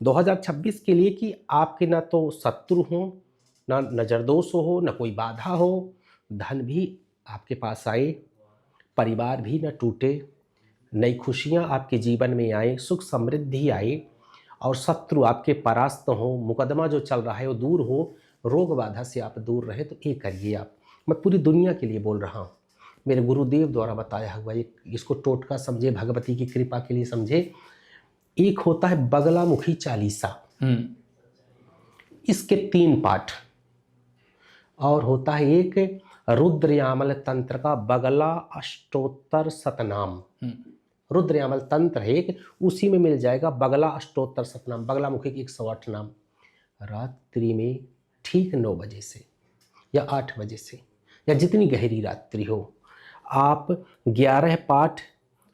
2026 के लिए कि आपके ना तो शत्रु हों, ना नज़रदोष हो, ना कोई बाधा हो, धन भी आपके पास आए, परिवार भी ना टूटे, नई खुशियाँ आपके जीवन में आए, सुख समृद्धि आए और शत्रु आपके परास्त हो, मुकदमा जो चल रहा है वो दूर हो, रोग बाधा से आप दूर रहे, तो ये करिए आप। मैं पूरी दुनिया के लिए बोल रहा हूँ, मेरे गुरुदेव द्वारा बताया हुआ, एक इसको टोटका समझे, भगवती की कृपा के लिए समझे। एक होता है बगलामुखी चालीसा, इसके 3 पाठ, और होता है एक रुद्रयामल तंत्र का बगला अष्टोत्तर शतनाम। रुद्रयामल तंत्र है एक, उसी में मिल जाएगा बगला अष्टोत्तर शतनाम, बगलामुखी के 108 नाम। रात्रि में ठीक 9 बजे से या 8 बजे से, या जितनी गहरी रात्रि हो, आप 11 पाठ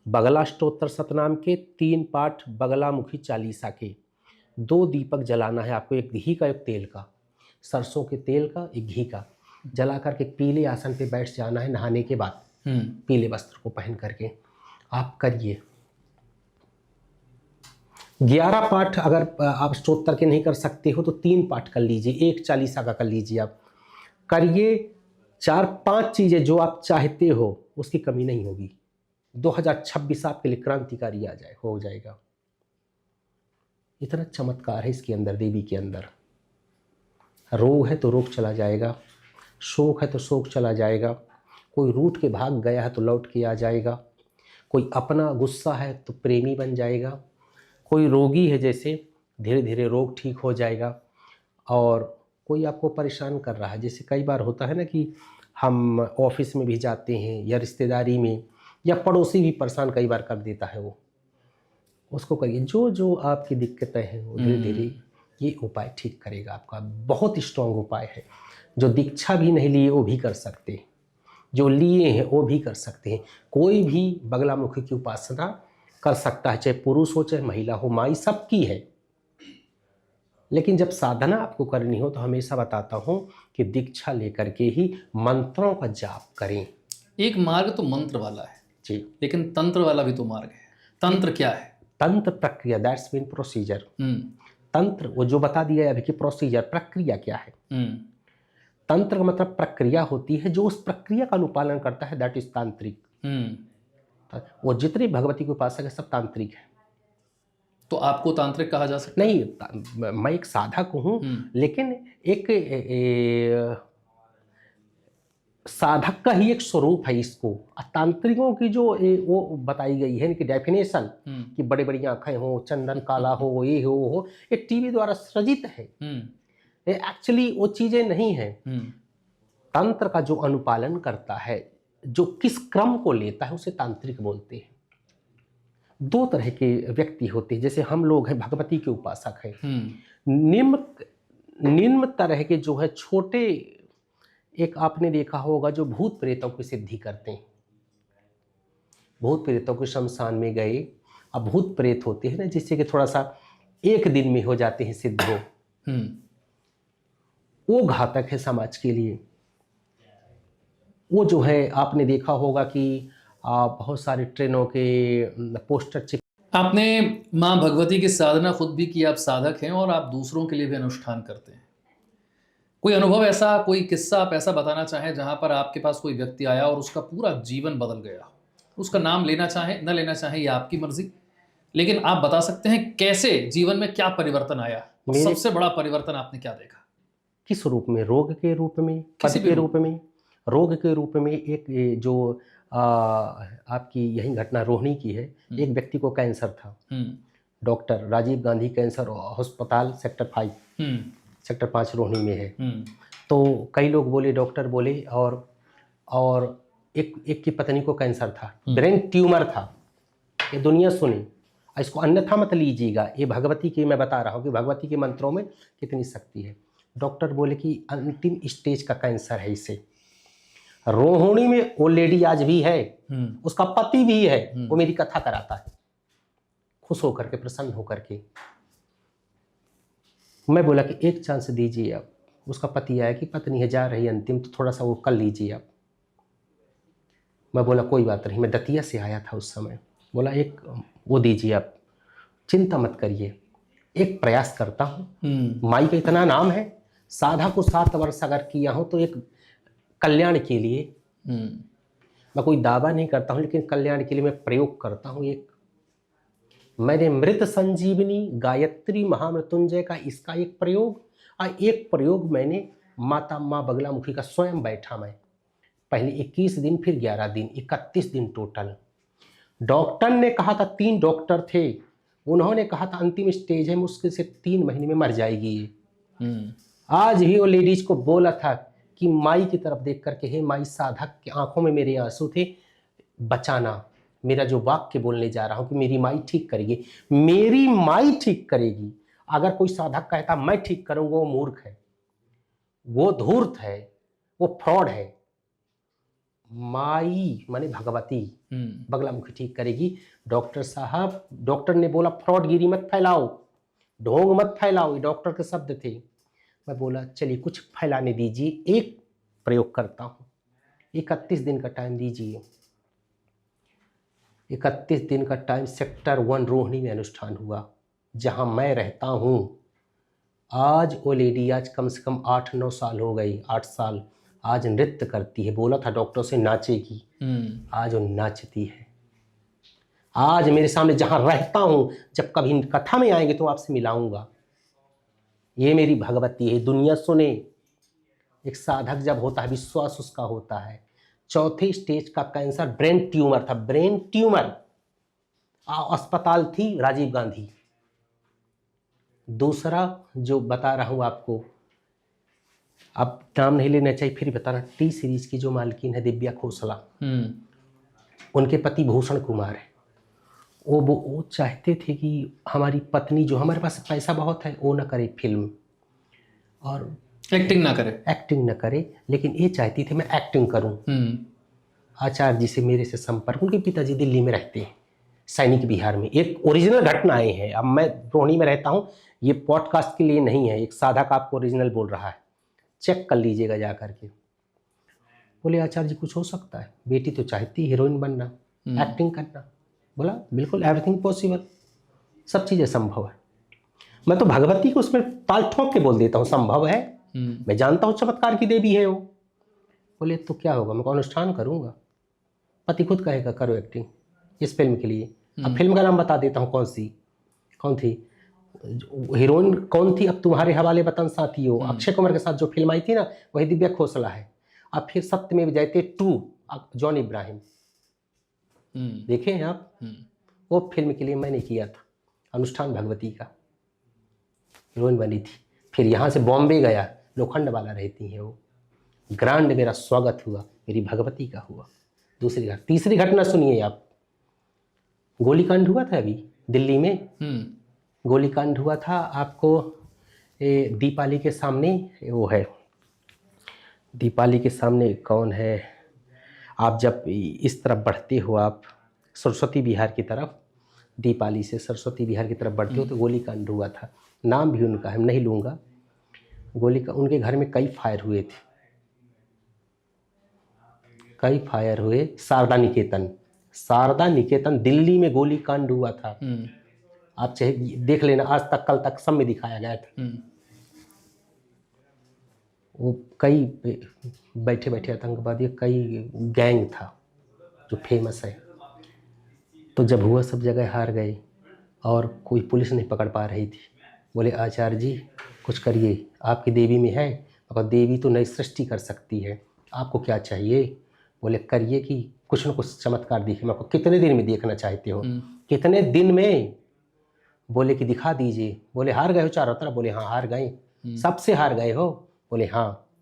बगला अष्टोत्तर शतनाम के, 3 पाठ बगलामुखी चालीसा के, 2 दीपक जलाना है आपको, एक घी का एक तेल का, सरसों के तेल का एक घी का, जला करके पीले आसन पे बैठ जाना है नहाने के बाद, पीले वस्त्र को पहन करके आप करिए। 11 पाठ अगर आप स्तोत्र के नहीं कर सकते हो तो 3 पाठ कर लीजिए, एक चालीसा का कर लीजिए। आप करिए, 4-5 चीज़ें जो आप चाहते हो उसकी कमी नहीं होगी। 2026 आपके लिए क्रांतिकारी हो जाएगा। इतना चमत्कार है इसके अंदर, देवी के अंदर। रोग है तो रोग चला जाएगा, शोक है तो शोक चला जाएगा, कोई रूठ के भाग गया है तो लौट के आ जाएगा, कोई अपना गुस्सा है तो प्रेमी बन जाएगा, कोई रोगी है जैसे धीरे धीरे रोग ठीक हो जाएगा, और कोई आपको परेशान कर रहा है, जैसे कई बार होता है ना कि हम ऑफिस में भी जाते हैं या रिश्तेदारी में, या पड़ोसी भी परेशान कई बार कर देता है, वो उसको करिए। जो जो आपकी दिक्कतें हैं वो धीरे धीरे ये उपाय ठीक करेगा आपका। बहुत स्ट्रॉन्ग उपाय है, जो दीक्षा भी नहीं लिए वो भी कर सकते हैं, जो लिए हैं वो भी कर सकते हैं। कोई भी बगलामुखी की उपासना कर सकता है, चाहे पुरुष हो चाहे महिला हो, माई सबकी है। लेकिन जब साधना आपको करनी हो तो हमेशा बताता हूँ कि दीक्षा लेकर के ही मंत्रों का जाप करें। एक मार्ग तो मंत्र वाला है जी, लेकिन तंत्र वाला भी तो मार्ग है। तंत्र क्या है? तंत्र प्रक्रिया, दैट्स मीन प्रोसीजर। तंत्र वो जो बता दिया अभी कि प्रोसीजर, प्रक्रिया क्या है। तंत्र का मतलब प्रक्रिया होती है, जो उस प्रक्रिया का अनुपालन करता है, दैट इज तांत्रिक। वो जितने भगवती के उपासक है सब तांत्रिक है। तो आपको तांत्रिक कहा जा सकता नहीं, मैं एक साधक हूँ, लेकिन एक साधक का ही एक स्वरूप है इसको। तांत्रिकों की जो वो बताई गई है इनकी डेफिनेशन, कि बड़ी बड़ी आंखें हो, चंदन काला हो, ये हो, ये टीवी द्वारा सृजित है। एक्चुअली वो चीजें नहीं है। तंत्र का जो अनुपालन करता है, जो किस क्रम को लेता है, उसे तांत्रिक बोलते हैं। 2 तरह के व्यक्ति होते हैं, जैसे हम लोग हैं भगवती के उपासक हैं। निम्न तरह के जो है छोटे, एक आपने देखा होगा जो भूत प्रेतों की सिद्धि करते हैं। भूत प्रेतों के शमशान में गए, अब भूत प्रेत होते हैं ना, जिससे कि थोड़ा सा एक दिन में हो जाते हैं सिद्ध हो, वो घातक है समाज के लिए। वो जो है आपने देखा होगा कि बहुत सारे ट्रेनों के पोस्टर चिप। आपने माँ भगवती की साधना खुद भी की, आप साधक हैं और आप दूसरों के लिए भी अनुष्ठान करते हैं। कोई अनुभव ऐसा, कोई किस्सा आप ऐसा बताना चाहें जहां पर आपके पास कोई व्यक्ति आया और उसका पूरा जीवन बदल गया? उसका नाम लेना चाहें न लेना चाहें ये आपकी मर्जी, लेकिन आप बता सकते हैं कैसे जीवन में क्या परिवर्तन आया और सबसे बड़ा परिवर्तन आपने क्या देखा? किस रूप में? रोग के रूप में, पद के रूप में? रोग के रूप में एक जो आपकी यही घटना रोहिणी की है। एक व्यक्ति को कैंसर था, डॉक्टर राजीव गांधी कैंसर अस्पताल सेक्टर 5 रोहिणी में है। तो कई लोग बोले, डॉक्टर बोले, और एक की पत्नी को कैंसर था, ब्रेन ट्यूमर था। ये दुनिया सुनी, इसको अन्यथा मत लीजिएगा, ये भगवती की मैं बता रहा हूँ कि भगवती के मंत्रों में कितनी शक्ति है। डॉक्टर बोले कि अंतिम स्टेज का कैंसर है इसे। रोहिणी में वो लेडी आज भी है, उसका पति भी है, वो मेरी कथा कराता है खुश होकर के, प्रसन्न होकर के। मैं बोला कि एक चांस दीजिए आप। उसका पति आया कि पत्नी है, जा रही अंतिम, तो थोड़ा सा वो कर लीजिए आप। मैं बोला कोई बात नहीं, मैं दतिया से आया था उस समय। बोला एक वो दीजिए आप, चिंता मत करिए, एक प्रयास करता हूँ। माई का इतना नाम है, साधा को 7 वर्ष अगर किया हूँ तो एक कल्याण के लिए, मैं कोई दावा नहीं करता हूँ, लेकिन कल्याण के लिए मैं प्रयोग करता हूँ। एक मैंने मृत संजीवनी गायत्री महामृत्युंजय का इसका एक प्रयोग, और एक प्रयोग मैंने माता माँ बगलामुखी का स्वयं बैठा मैं, पहले 21 दिन फिर 11 दिन, 31 दिन टोटल। डॉक्टर ने कहा था, 3 डॉक्टर थे, उन्होंने कहा था अंतिम स्टेज है, मुश्किल से 3 महीने में मर जाएगी ये। आज भी वो लेडीज को बोला था कि माई की तरफ देख करके, हे माई, साधक की आंखों में मेरे आंसू थे, बचाना। मेरा जो वाक्य बोलने जा रहा हूं कि मेरी माई ठीक करेगी, मेरी माई ठीक करेगी। अगर कोई साधक कहता मैं ठीक करूंगा, वो मूर्ख है, वो धूर्त है, वो फ्रॉड है। माई माने भगवती बगलामुखी ठीक करेगी। डॉक्टर साहब, डॉक्टर ने बोला फ्रॉडगिरी मत फैलाओ, ढोंग मत फैलाओ, ये डॉक्टर के शब्द थे। मैं बोला चलिए कुछ फैलाने दीजिए, एक प्रयोग करता हूँ। 31 दिन का टाइम दीजिए। 31 दिन का टाइम सेक्टर 1 रोहिणी में अनुष्ठान हुआ, जहाँ मैं रहता हूँ। आज वो लेडी, आज कम से कम 8-9 साल हो गई, 8 साल, आज नृत्य करती है। बोला था डॉक्टर से नाचेगी, आज वो नाचती है। आज मेरे सामने जहाँ रहता हूँ, जब कभी कथा में आएंगे तो आपसे मिलाऊंगा। ये मेरी भगवती है, दुनिया सुने। एक साधक जब होता है, विश्वास उसका होता है। 4थे स्टेज का कैंसर, ब्रेन ट्यूमर था, ब्रेन ट्यूमर। अस्पताल थी राजीव गांधी। दूसरा जो बता रहा हूँ आपको, अब नाम नहीं लेना चाहिए फिर बताना, टी सीरीज की जो मालकिन है दिव्या खोसला, उनके पति भूषण कुमार है। वो चाहते थे कि हमारी पत्नी, जो हमारे पास पैसा बहुत है, वो ना करे फिल्म और एक्टिंग ना करे, लेकिन ये चाहती थी मैं एक्टिंग करूं। आचार्य जी से मेरे से संपर्क, उनके पिताजी दिल्ली में रहते हैं, सैनिक विहार में। एक ओरिजिनल घटनाएं हैं। अब मैं रोहिणी में रहता हूं, ये पॉडकास्ट के लिए नहीं है, एक साधक आपको ओरिजिनल बोल रहा है, चेक कर लीजिएगा जा करके। बोले आचार्य जी कुछ हो सकता है, बेटी तो चाहती हीरोइन बनना, एक्टिंग करना। बोला बिल्कुल, एवरीथिंग पॉसिबल, सब चीज़ें संभव है। मैं तो भगवती को उसमें ताल ठोक के बोल देता हूँ, संभव है। मैं जानता हूँ चमत्कार की देवी है वो। बोले तो क्या होगा, मैं अनुष्ठान करूँगा। पति खुद कहेगा करो एक्टिंग इस फिल्म के लिए। अब फिल्म का नाम बता देता हूँ, कौन थी हीरोइन, कौन थी, अब तुम्हारे हवाले वतन साथियों, अक्षय कुमार के साथ जो फिल्म आई थी ना, वही दिव्या खोसला है। अब फिर सत्यमेव जयते 2, जॉन इब्राहिम, देखे हैं आप? वो फिल्म के लिए मैंने किया था अनुष्ठान, भगवती का हीरोइन बनी थी। फिर यहाँ से बॉम्बे गया, लोखंड वाला रहती है वो, ग्रांड मेरा स्वागत हुआ, मेरी भगवती का हुआ। तीसरी घटना सुनिए आप। गोलीकांड हुआ था अभी दिल्ली में, गोलीकांड हुआ था। आपको दीपाली के सामने वो है, दीपाली के सामने कौन है, आप जब इस तरफ बढ़ते हो, आप सरस्वती विहार की तरफ, दीपाली से सरस्वती विहार की तरफ बढ़ते हो तो गोलीकांड हुआ था। नाम भी उनका है, नहीं लूँगा। उनके घर में कई फायर हुए थे, कई फायर हुए। शारदा निकेतन दिल्ली में गोलीकांड हुआ था। आप चाहे देख लेना, आज तक कल तक सब में दिखाया गया था। वो कई बैठे बैठे आतंकवादी, कई गैंग था जो फेमस है। तो जब हुआ सब जगह हार गए और कोई पुलिस नहीं पकड़ पा रही थी। बोले आचार्य जी कुछ करिए, आपकी देवी में है। और देवी तो नई सृष्टि कर सकती है, आपको क्या चाहिए? बोले करिए कि कुछ न कुछ चमत्कार दिखे। मैं आपको कितने दिन में देखना चाहते हो? कितने दिन में? बोले कि दिखा दीजिए। बोले हार गए हो चारों तरफ? बोले हाँ हार गए। सबसे हार गए हो? बोले हाँ।